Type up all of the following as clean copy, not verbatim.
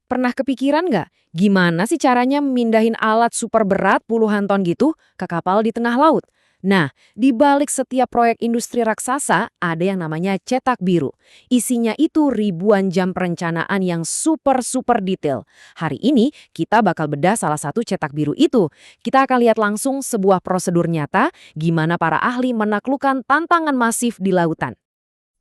Pernah kepikiran nggak gimana sih caranya mindahin alat super berat puluhan ton gitu ke kapal di tengah laut? Nah, di balik setiap proyek industri raksasa ada yang namanya cetak biru. Isinya itu ribuan jam perencanaan yang super detail. Hari ini kita bakal bedah salah satu cetak biru itu. Kita akan lihat langsung sebuah prosedur nyata gimana para ahli menaklukkan tantangan masif di lautan.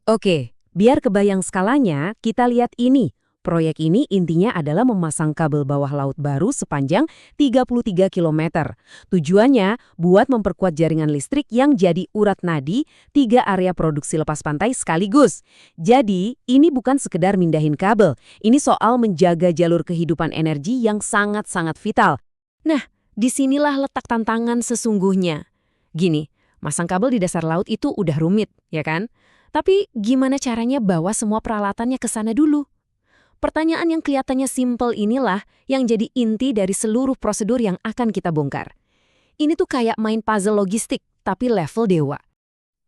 Oke, biar kebayang skalanya, kita lihat ini. Proyek ini intinya adalah memasang kabel bawah laut baru sepanjang 33 km. Tujuannya buat memperkuat jaringan listrik yang jadi urat nadi 3 area produksi lepas pantai sekaligus. Jadi, ini bukan sekedar mindahin kabel. Ini soal menjaga jalur kehidupan energi yang sangat-sangat vital. Nah, disinilah letak tantangan sesungguhnya. Gini, masang kabel di dasar laut itu udah rumit, ya kan? Tapi gimana caranya bawa semua peralatannya ke sana dulu? Pertanyaan yang kelihatannya simpel inilah yang jadi inti dari seluruh prosedur yang akan kita bongkar. Ini tuh kayak main puzzle logistik, tapi level dewa.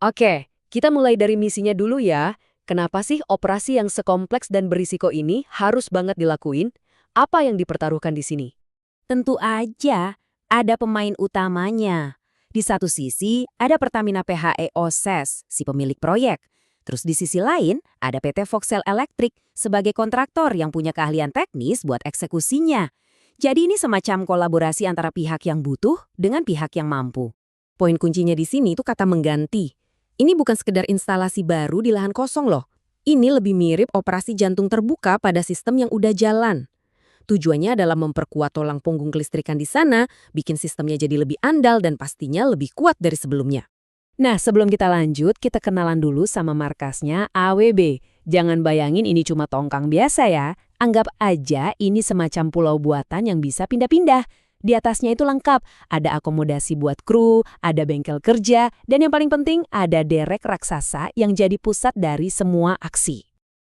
Oke, kita mulai dari misinya dulu ya. Kenapa sih operasi yang sekompleks dan berisiko ini harus banget dilakuin? Apa yang dipertaruhkan di sini? Tentu aja, ada pemain utamanya. Di satu sisi, ada Pertamina PHE OSES, si pemilik proyek. Terus di sisi lain, ada PT Voxel Electric sebagai kontraktor yang punya keahlian teknis buat eksekusinya. Jadi ini semacam kolaborasi antara pihak yang butuh dengan pihak yang mampu. Poin kuncinya di sini itu kata mengganti. Ini bukan sekedar instalasi baru di lahan kosong loh. Ini lebih mirip operasi jantung terbuka pada sistem yang udah jalan. Tujuannya adalah memperkuat tulang punggung kelistrikan di sana, bikin sistemnya jadi lebih andal dan pastinya lebih kuat dari sebelumnya. Nah, sebelum kita lanjut, kita kenalan dulu sama markasnya AWB. Jangan bayangin ini cuma tongkang biasa ya. Anggap aja ini semacam pulau buatan yang bisa pindah-pindah. Di atasnya itu lengkap, ada akomodasi buat kru, ada bengkel kerja, dan yang paling penting ada derek raksasa yang jadi pusat dari semua aksi.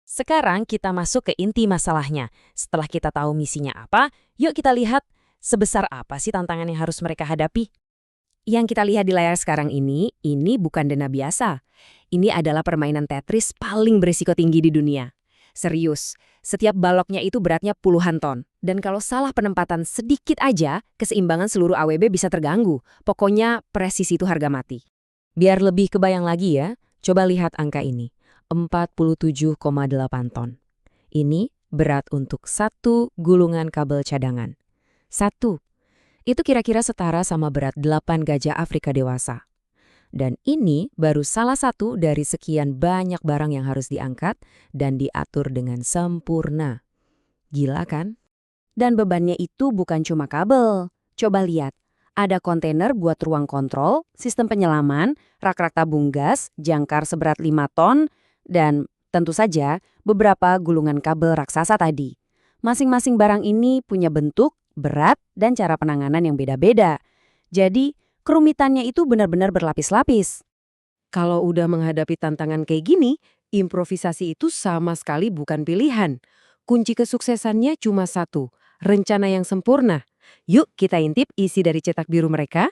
Sekarang kita masuk ke inti masalahnya. Setelah kita tahu misinya apa, yuk kita lihat sebesar apa sih tantangan yang harus mereka hadapi. Yang kita lihat di layar sekarang ini bukan dana biasa. Ini adalah permainan Tetris paling berisiko tinggi di dunia. Serius, setiap baloknya itu beratnya puluhan ton. Dan kalau salah penempatan sedikit aja, keseimbangan seluruh AWB bisa terganggu. Pokoknya presisi itu harga mati. Biar lebih kebayang lagi ya, coba lihat angka ini. 47,8 ton. Ini berat untuk satu gulungan kabel cadangan. Satu. Itu kira-kira setara sama berat 8 gajah Afrika dewasa. Dan ini baru salah satu dari sekian banyak barang yang harus diangkat dan diatur dengan sempurna. Gila kan? Dan bebannya itu bukan cuma kabel. Coba lihat, ada kontainer buat ruang kontrol, sistem penyelaman, rak-rak tabung gas, jangkar seberat 5 ton, dan tentu saja beberapa gulungan kabel raksasa tadi. Masing-masing barang ini punya bentuk, berat, dan cara penanganan yang beda-beda. Jadi, kerumitannya itu benar-benar berlapis-lapis. Kalau udah menghadapi tantangan kayak gini, improvisasi itu sama sekali bukan pilihan. Kunci kesuksesannya cuma satu, rencana yang sempurna. Yuk kita intip isi dari cetak biru mereka.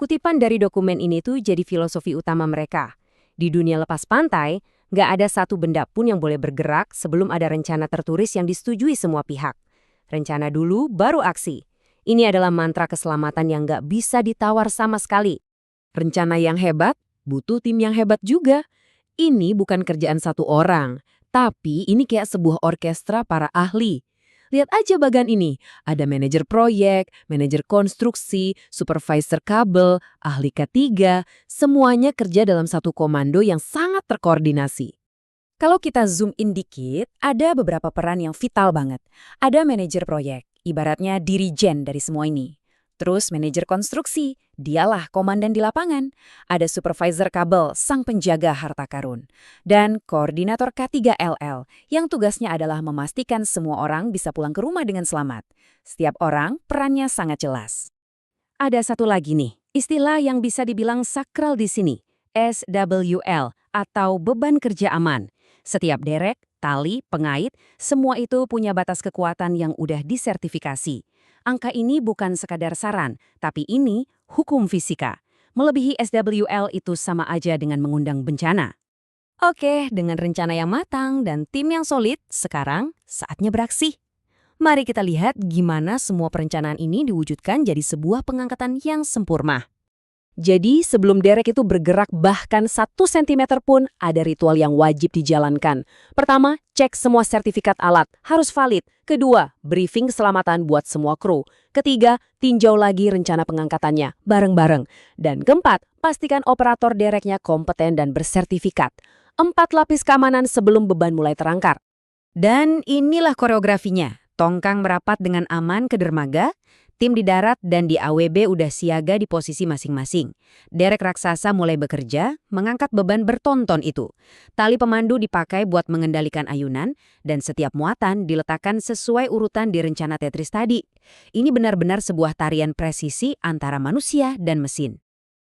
Kutipan dari dokumen ini tuh jadi filosofi utama mereka. Di dunia lepas pantai, nggak ada satu benda pun yang boleh bergerak sebelum ada rencana tertulis yang disetujui semua pihak. Rencana dulu, baru aksi. Ini adalah mantra keselamatan yang nggak bisa ditawar sama sekali. Rencana yang hebat, butuh tim yang hebat juga. Ini bukan kerjaan satu orang, tapi ini kayak sebuah orkestra para ahli. Lihat aja bagan ini, ada manajer proyek, manajer konstruksi, supervisor kabel, ahli K3, semuanya kerja dalam satu komando yang sangat terkoordinasi. Kalau kita zoom in dikit, ada beberapa peran yang vital banget. Ada manajer proyek, ibaratnya dirijen dari semua ini. Terus manajer konstruksi, dialah komandan di lapangan. Ada supervisor kabel, sang penjaga harta karun. Dan koordinator K3LL, yang tugasnya adalah memastikan semua orang bisa pulang ke rumah dengan selamat. Setiap orang perannya sangat jelas. Ada satu lagi nih, istilah yang bisa dibilang sakral di sini, SWL atau beban kerja aman. Setiap derek, tali, pengait, semua itu punya batas kekuatan yang udah disertifikasi. Angka ini bukan sekadar saran, tapi ini hukum fisika. Melebihi SWL itu sama aja dengan mengundang bencana. Oke, dengan rencana yang matang dan tim yang solid, sekarang saatnya beraksi. Mari kita lihat gimana semua perencanaan ini diwujudkan jadi sebuah pengangkatan yang sempurna. Jadi sebelum derek itu bergerak bahkan 1 sentimeter pun ada ritual yang wajib dijalankan. Pertama, cek semua sertifikat alat, harus valid. Kedua, briefing keselamatan buat semua kru. Ketiga, tinjau lagi rencana pengangkatannya, bareng-bareng. Dan keempat, pastikan operator dereknya kompeten dan bersertifikat. 4 lapis keamanan sebelum beban mulai terangkat. Dan inilah koreografinya. Tongkang merapat dengan aman ke dermaga, tim di darat dan di AWB udah siaga di posisi masing-masing. Derek raksasa mulai bekerja, mengangkat beban bertonton itu. Tali pemandu dipakai buat mengendalikan ayunan, dan setiap muatan diletakkan sesuai urutan di rencana Tetris tadi. Ini benar-benar sebuah tarian presisi antara manusia dan mesin.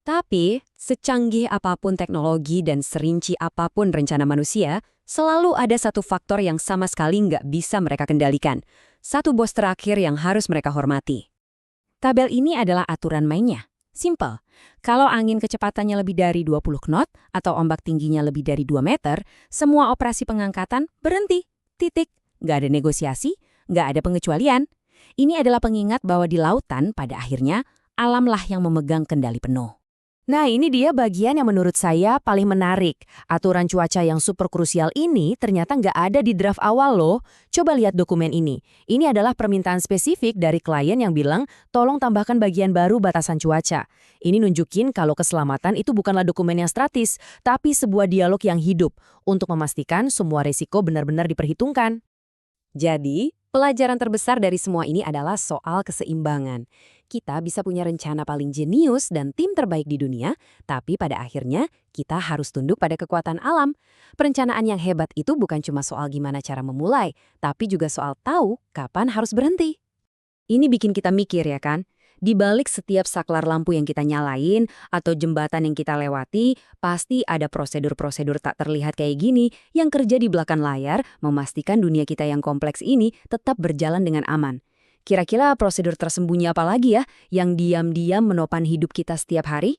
Tapi, secanggih apapun teknologi dan serinci apapun rencana manusia, selalu ada satu faktor yang sama sekali nggak bisa mereka kendalikan. Satu bos terakhir yang harus mereka hormati. Tabel ini adalah aturan mainnya. Simple. Kalau angin kecepatannya lebih dari 20 knot atau ombak tingginya lebih dari 2 meter, semua operasi pengangkatan berhenti. Titik. Nggak ada negosiasi, nggak ada pengecualian. Ini adalah pengingat bahwa di lautan, pada akhirnya, alamlah yang memegang kendali penuh. Nah, ini dia bagian yang menurut saya paling menarik. Aturan cuaca yang super krusial ini ternyata nggak ada di draft awal loh. Coba lihat dokumen ini. Ini adalah permintaan spesifik dari klien yang bilang, tolong tambahkan bagian baru batasan cuaca. Ini nunjukin kalau keselamatan itu bukanlah dokumen yang statis, tapi sebuah dialog yang hidup untuk memastikan semua risiko benar-benar diperhitungkan. Jadi, pelajaran terbesar dari semua ini adalah soal keseimbangan. Kita bisa punya rencana paling jenius dan tim terbaik di dunia, tapi pada akhirnya kita harus tunduk pada kekuatan alam. Perencanaan yang hebat itu bukan cuma soal gimana cara memulai, tapi juga soal tahu kapan harus berhenti. Ini bikin kita mikir ya kan? Di balik setiap saklar lampu yang kita nyalain atau jembatan yang kita lewati, pasti ada prosedur-prosedur tak terlihat kayak gini yang kerja di belakang layar memastikan dunia kita yang kompleks ini tetap berjalan dengan aman. Kira-kira prosedur tersembunyi apa lagi ya yang diam-diam menopang hidup kita setiap hari?